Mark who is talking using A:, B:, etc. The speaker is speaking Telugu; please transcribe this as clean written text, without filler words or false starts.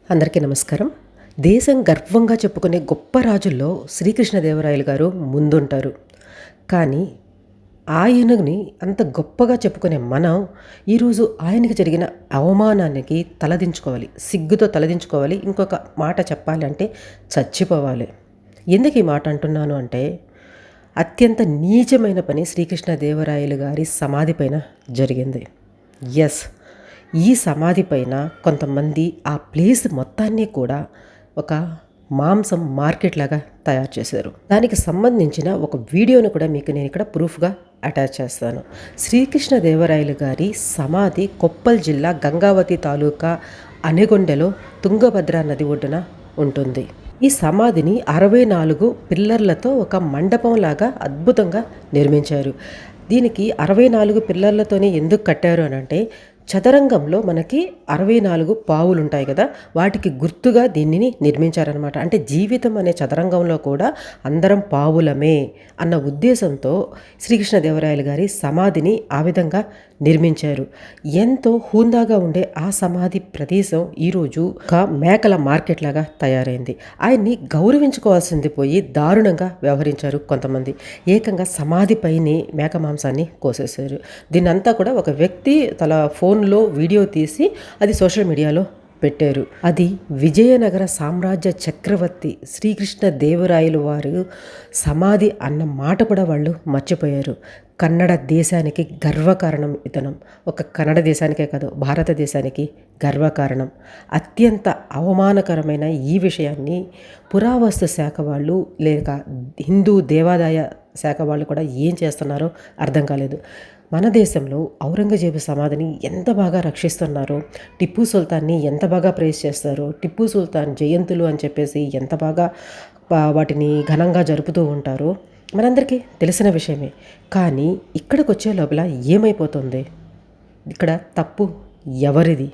A: అందరికీ నమస్కారం. దేశం గర్వంగా చెప్పుకునే గొప్ప రాజుల్లో శ్రీకృష్ణదేవరాయలు గారు ముందుంటారు. కానీ ఆయనని అంత గొప్పగా చెప్పుకునే మనం ఈరోజు ఆయనకి జరిగిన అవమానానికి తలదించుకోవాలి. సిగ్గుతో తలదించుకోవాలి. ఇంకొక మాట చెప్పాలి అంటే చచ్చిపోవాలి. ఎందుకు ఈ మాట అంటున్నాను అంటే అత్యంత నీచమైన పని శ్రీకృష్ణదేవరాయలు గారి సమాధి పైన జరిగింది. ఎస్, ఈ సమాధి పైన కొంతమంది ఆ ప్లేస్ మొత్తాన్ని కూడా ఒక మాంసం మార్కెట్ లాగా తయారు చేశారు. దానికి సంబంధించిన ఒక వీడియోను కూడా మీకు నేను ఇక్కడ ప్రూఫ్గా అటాచ్ చేస్తాను. శ్రీకృష్ణదేవరాయలు గారి సమాధి కొప్పల్ జిల్లా గంగావతి తాలూకా అనెగొండెలో తుంగభద్ర నది ఒడ్డున ఉంటుంది. ఈ సమాధిని 64 పిల్లర్లతో ఒక మండపంలాగా అద్భుతంగా నిర్మించారు. దీనికి 64 పిల్లర్లతోనే ఎందుకు కట్టారు అని అంటే చదరంగంలో మనకి 64 పావులు ఉంటాయి కదా, వాటికి గుర్తుగా దీనిని నిర్మించారనమాట. అంటే జీవితం అనే చదరంగంలో కూడా అందరం పావులమే అన్న ఉద్దేశంతో శ్రీకృష్ణదేవరాయలు గారి సమాధిని ఆ విధంగా నిర్మించారు. ఎంతో హుందాగా ఉండే ఆ సమాధి ప్రదేశం ఈరోజు ఒక మేకల మార్కెట్ లాగా తయారైంది. ఆయన్ని గౌరవించుకోవాల్సింది పోయి దారుణంగా వ్యవహరించారు కొంతమంది. ఏకంగా సమాధి పైనే మేక మాంసాన్ని కోసేశారు. దీన్నంతా కూడా ఒక వ్యక్తి తన ఫోన్లో వీడియో తీసి అది సోషల్ మీడియాలో పెట్టారు. అది విజయనగర సామ్రాజ్య చక్రవర్తి శ్రీకృష్ణదేవరాయలు వారు సమాధి అన్న మాట కూడా వాళ్ళు మర్చిపోయారు. కన్నడ దేశానికి గర్వకారణం ఇతను. ఒక కన్నడ దేశానికే కాదు, భారతదేశానికి గర్వకారణం. అత్యంత అవమానకరమైన ఈ విషయాన్ని పురావస్తు శాఖ వాళ్ళు లేక హిందూ దేవాదాయ శాఖ వాళ్ళు కూడా ఏం చేస్తున్నారో అర్థం కాలేదు. మన దేశంలో ఔరంగజేబు సమాధిని ఎంత బాగా రక్షిస్తున్నారో, టిప్పు సుల్తాన్ని ఎంత బాగా ప్రేస్ చేస్తారో, టిప్పు సుల్తాన్ జయంతులు అని చెప్పేసి ఎంత బాగా వాటిని ఘనంగా జరుపుతూ ఉంటారో మనందరికీ తెలిసిన విషయమే. కానీ ఇక్కడికి వచ్చే లోపల ఏమైపోతుంది? ఇక్కడ తప్పు ఎవరిది?